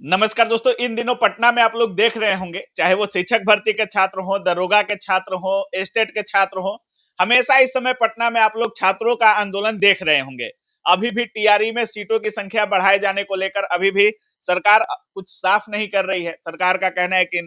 नमस्कार दोस्तों, इन दिनों पटना में आप लोग देख रहे होंगे, चाहे वो शिक्षक भर्ती के छात्र हो, दरोगा के छात्र हो, एस्टेट के छात्र हो, हमेशा इस समय पटना में आप लोग छात्रों का आंदोलन देख रहे होंगे। अभी भी टीआरई में सीटों की संख्या बढ़ाए जाने को लेकर अभी भी सरकार कुछ साफ नहीं कर रही है। सरकार का कहना है कि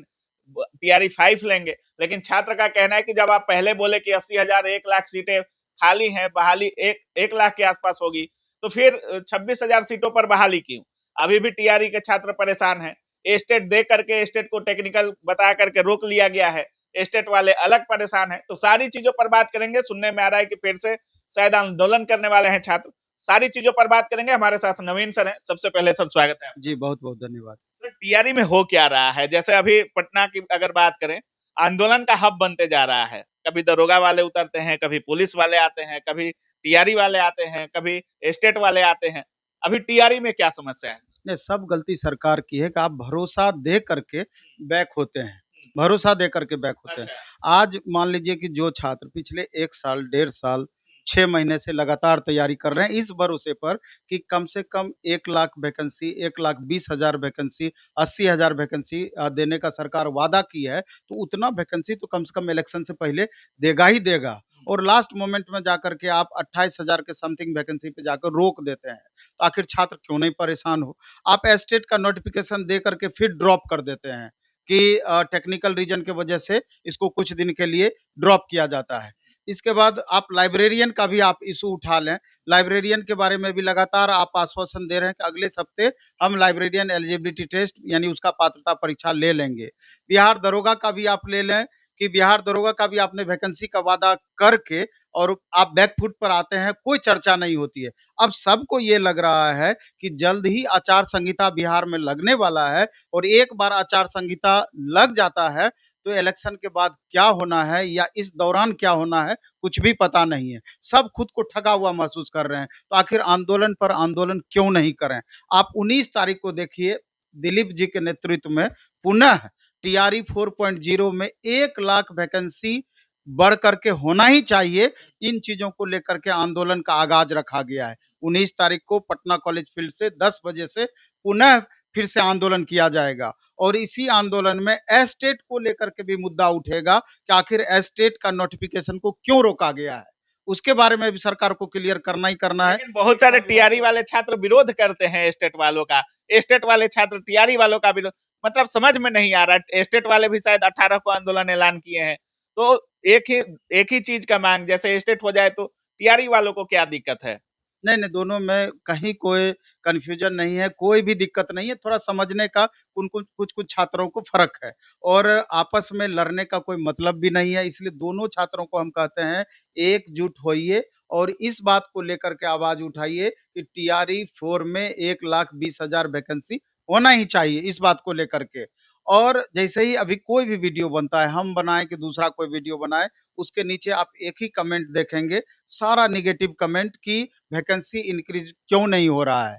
टीआरई 5 लेंगे, लेकिन छात्र का कहना है कि जब आप पहले बोले कि 80,000 1 लाख सीटें खाली हैं, बहाली 1 लाख के आसपास होगी, तो फिर 26,000 सीटों पर बहाली क्यों? अभी भी टीआरई के छात्र परेशान हैं। एस्टेट दे करके एस्टेट को टेक्निकल बता करके रोक लिया गया है। एस्टेट वाले अलग परेशान हैं। तो सारी चीजों पर बात करेंगे। सुनने में आ रहा है कि फिर से शायद आंदोलन करने वाले हैं छात्र। सारी चीजों पर बात करेंगे। हमारे साथ नवीन सर हैं। सबसे पहले सर स्वागत है आपका। जी, बहुत-बहुत धन्यवाद। सर टीआरई में हो क्या रहा है? जैसे अभी पटना की अगर बात करें, आंदोलन का हब बनते जा रहा है। कभी दरोगा वाले उतरते हैं, कभी पुलिस वाले आते हैं, कभी टीआरई वाले आते हैं, कभी एस्टेट वाले आते हैं। अभी टीआरई में क्या समस्या है? नहीं, सब गलती सरकार की है कि आप भरोसा दे करके बैक होते हैं, भरोसा दे करके बैक होते हैं। अच्छा। आज मान लीजिए कि जो छात्र पिछले 1 साल, 1.5 साल, 6 महीने से लगातार तैयारी कर रहे हैं इस भरोसे पर कि कम से कम 1 लाख वैकेंसी, 1,20,000 वैकेंसी, 80,000 वैकेंसी देने का सरकार वादा की है, तो उतना वैकेंसी तो कम से कम इलेक्शन से पहले देगा ही देगा। और लास्ट मोमेंट में जाकर के आप 28,000 के समथिंग वैकेंसी पे जाकर रोक देते हैं। तो आखिर छात्र क्यों नहीं परेशान हो? आप एस्टेट का नोटिफ़िकेशन दे करके फिर ड्रॉप कर देते हैं कि टेक्निकल रीज़न की वजह से इसको कुछ दिन के लिए ड्रॉप किया जाता है। इसके बाद आप लाइब्रेरियन का भी आप इश्यू उठा लें, लाइब्रेरियन के बारे में भी लगातार आप आश्वासन दे रहे हैं कि अगले हफ्ते हम लाइब्रेरियन एलिजिबिलिटी टेस्ट यानी उसका पात्रता परीक्षा ले लेंगे। बिहार दरोगा का भी आप ले लें कि बिहार दरोगा का भी आपने वैकेंसी का वादा करके और आप बैक फुट पर आते हैं, कोई चर्चा नहीं होती है। अब सबको ये लग रहा है कि जल्द ही आचार संहिता बिहार में लगने वाला है और एक बार आचार संहिता लग जाता है तो इलेक्शन के बाद क्या होना है या इस दौरान क्या होना है कुछ भी पता नहीं है। सब खुद को ठगा हुआ महसूस कर रहे हैं। तो आखिर आंदोलन पर आंदोलन क्यों नहीं करें? आप 19 तारीख को देखिए दिलीप जी के नेतृत्व में पुनः टीआरई 4.0 में 1 लाख वैकेंसी बढ़ करके होना ही चाहिए। इन चीज़ों को लेकर के आंदोलन का आगाज रखा गया है। 19 तारीख को पटना कॉलेज फील्ड से 10 बजे से पुनः फिर से आंदोलन किया जाएगा और इसी आंदोलन में एस्टेट को लेकर के भी मुद्दा उठेगा कि आखिर एस्टेट का नोटिफिकेशन को क्यों रोका गया है। उसके बारे में भी सरकार को क्लियर करना ही करना है। लेकिन बहुत सारे टीआरई वाले छात्र विरोध करते हैं एस्टेट वालों का। एस्टेट वाले छात्र टीआरई वालों का विरोध, मतलब समझ में नहीं आ रहा। एस्टेट वाले भी शायद 18 को आंदोलन ऐलान किए हैं। तो एक ही चीज का मांग, जैसे एस्टेट हो जाए तो टीआरई वालों को क्या दिक्कत है? नहीं, नहीं, दोनों में कहीं कोई कन्फ्यूजन नहीं है, कोई भी दिक्कत नहीं है, थोड़ा समझने का उनको कुछ-कुछ छात्रों को फ़र्क है और आपस में लड़ने का कोई मतलब भी नहीं है, इसलिए दोनों छात्रों को हम कहते हैं, एकजुट होइए और इस बात को लेकर के आवाज़ उठाइए कि टीआरई 4 में 1,20,000 वैकेंसी होना ही चाहिए, इस बात को लेकर के। और जैसे ही अभी कोई भी वीडियो बनता है, हम बनाएँ कि दूसरा कोई वीडियो बनाए, उसके नीचे आप एक ही कमेंट देखेंगे, सारा नेगेटिव कमेंट कि वैकेंसी इंक्रीज क्यों नहीं हो रहा है?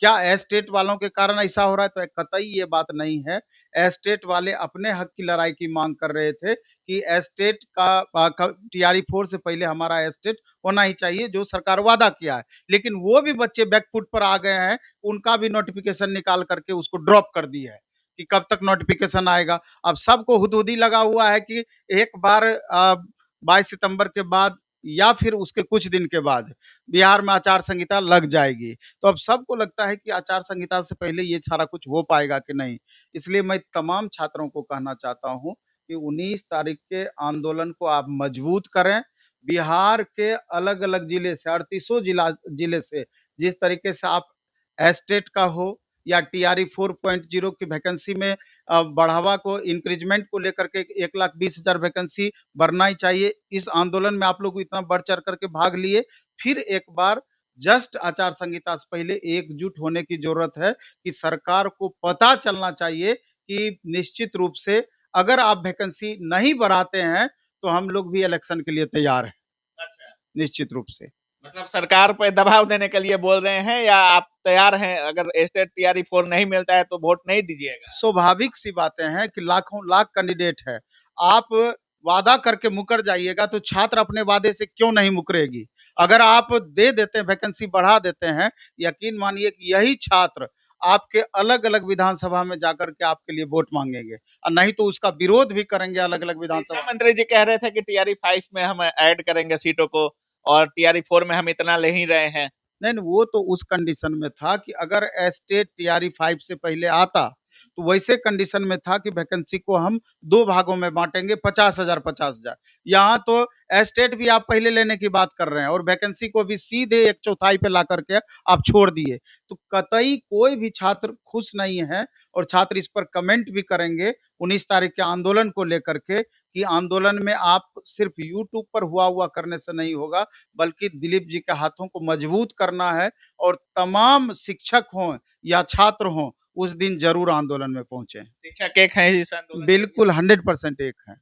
क्या एस्टेट वालों के कारण ऐसा हो रहा है? तो कतई ये बात नहीं है। एस्टेट वाले अपने हक की लड़ाई की माँग कर रहे थे कि एस्टेट का टीआरई 4 से पहले हमारा एस्टेट होना ही चाहिए, जो सरकार वादा किया है। लेकिन वो भी बच्चे बैक फुट पर आ गए हैं, उनका भी नोटिफ़िकेशन निकाल कर के उसको ड्रॉप कर दिया है कि कब तक नोटिफ़िकेशन आएगा। अब सबको हुदहुदी लगा हुआ है कि एक बार 22 सितंबर के बाद या फिर उसके कुछ दिन के बाद बिहार में आचार संहिता लग जाएगी। तो अब सबको लगता है कि आचार संहिता से पहले ये सारा कुछ हो पाएगा कि नहीं। इसलिए मैं तमाम छात्रों को कहना चाहता हूँ कि 19 तारीख के आंदोलन को आप मजबूत करें। बिहार के अलग-अलग जिले से 38 जिले से जिस तरीके से आप एस्टेट का हो या टीआरई 4.0 की वैकेंसी में बढ़ावा को इंक्रीजमेंट को लेकर के 1,20,000 वैकेंसी बढ़ना ही चाहिए। इस आंदोलन में आप लोग इतना बढ़-चढ़ करके भाग लिए, फिर एक बार जस्ट आचार संहिता से पहले एकजुट होने की ज़रूरत है कि सरकार को पता चलना चाहिए कि निश्चित रूप से अगर आप वैकेंसी नहीं बढ़ाते हैं, तो हम लोग भी इलेक्शन के लिए तैयार हैं, अच्छा। निश्चित रूप से। मतलब सरकार पे दबाव देने के लिए बोल रहे हैं, या आप तैयार हैं अगर एस्टेट टीआरई 4 नहीं मिलता है तो वोट नहीं दीजिएगा? स्वाभाविक सी बातें हैं कि लाखों लाख कैंडिडेट है। आप वादा करके मुकर जाइएगा तो छात्र अपने वादे से क्यों नहीं मुकरेगी? अगर आप दे देते हैं, वैकेंसी बढ़ा देते हैं, यकीन मानिए कि यही छात्र आपके अलग-अलग विधानसभा में जाकर के आपके लिए वोट माँगेंगे और नहीं तो उसका विरोध भी करेंगे अलग-अलग शिक्षा विधानसभा। मंत्री जी कह रहे थे कि टीआरई 5 में हम ऐड करेंगे सीटों को और टीआरई 4 में हम इतना ले ही रहे हैं। नहीं, नहीं, वो तो उस कंडीशन में था कि अगर एस्टेट टीआरई 5 से पहले आता, तो वैसे कंडीशन में था कि वैकेंसी को हम 2 भागों में बाँटेंगे 50,000 50,000। यहाँ तो एस्टेट भी आप पहले लेने की बात कर रहे हैं और वैकेंसी को भी सीधे 1/4 पे ला करके आप छोड़ दिए। तो कतई कोई भी छात्र खुश नहीं है और छात्र इस पर कमेंट भी करेंगे 19 तारीख के आंदोलन को लेकर के कि आंदोलन में आप सिर्फ यूट्यूब पर हुआ करने से नहीं होगा, बल्कि दिलीप जी के हाथों को मजबूत करना है और तमाम शिक्षक हों या छात्र हों, उस दिन ज़रूर आंदोलन में पहुँचे। शिक्षक एक हैं इस आंदोलन में। बिल्कुल 100% एक हैं।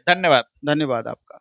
धन्यवाद। धन्यवाद आपका।